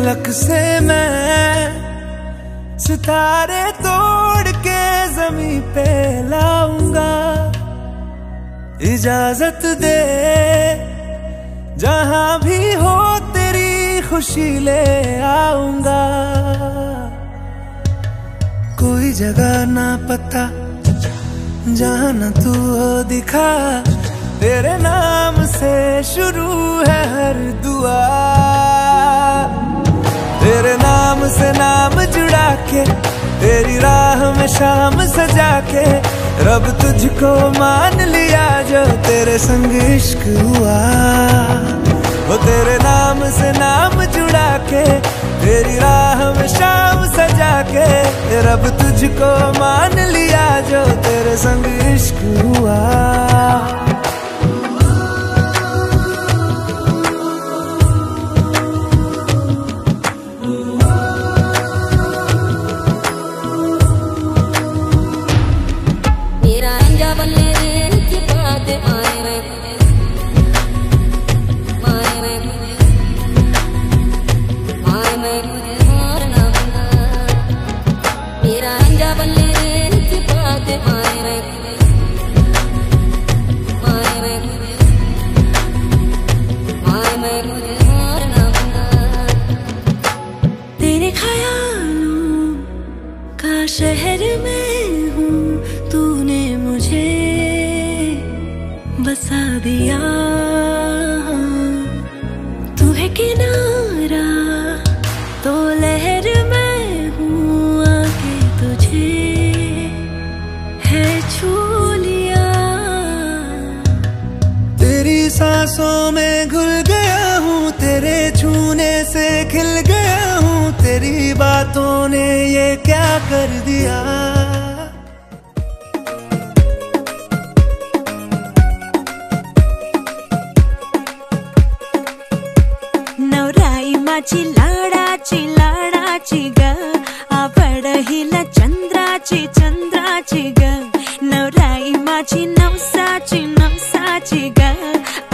फलक से मैं सितारे तोड़ के जमीन पे लाऊंगा। इजाजत दे जहां भी हो तेरी खुशी ले आऊंगा। कोई जगह ना पता जहां न तू हो दिखा, तेरे नाम से शुरू है हर दुआ। तेरे नाम से नाम जुड़ा के तेरी राह में शाम सजा के, रब तुझको मान लिया जो तेरे संग इश्क हुआ। वो तेरे नाम से नाम जुड़ा के तेरी राह में शाम सजा के, रब तुझको मान लिया जो तेरे संग इश्क हुआ। शहर में हूँ तूने मुझे बसा दिया। तू है किनारा तो लहर में हूँ, आके तुझे है छू लिया। तेरी सांसों में घुल गया हूँ, तेरे छूने से खिल गया हूँ। तेरी बातों ने ये क्या कर दिया। नवराई माझी लाडाची लाडाची ग, आवड हिला चंद्राची चंद्राची ग। नवराई माझी नवसाची नवसाची ग,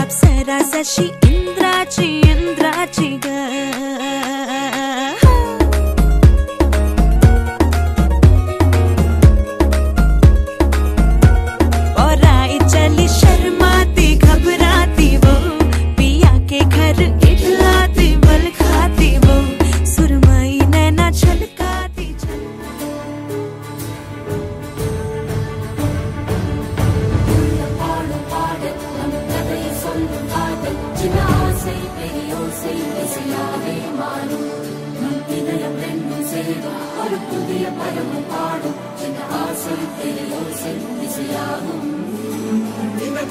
अप्सरा जशी इंद्राची इंद्राची ग। शर्माती घबराती वो, पिया के घर इठलाती बल खाती वो, सुरमई नैना छलकाती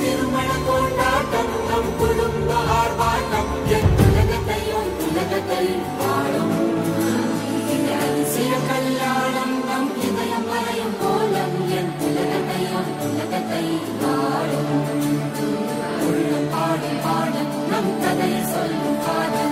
திருமண கொண்டாட்டம் நம் குடும்ப ஆர்ப்பாட்டம், என் உலகத்தையும் உலகத்தையும் வாழும் இந்த அதிசய கல்யாணம், நம் இதயம் மறையும் கோலம், என் உலகத்தையும் உலகத்தையும் வாழும். உள்ளம் பாடும் பாடம் நம் கதை சொல்லும் காதல்.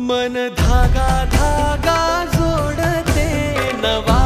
मन धागा धागा जोड़ते नवा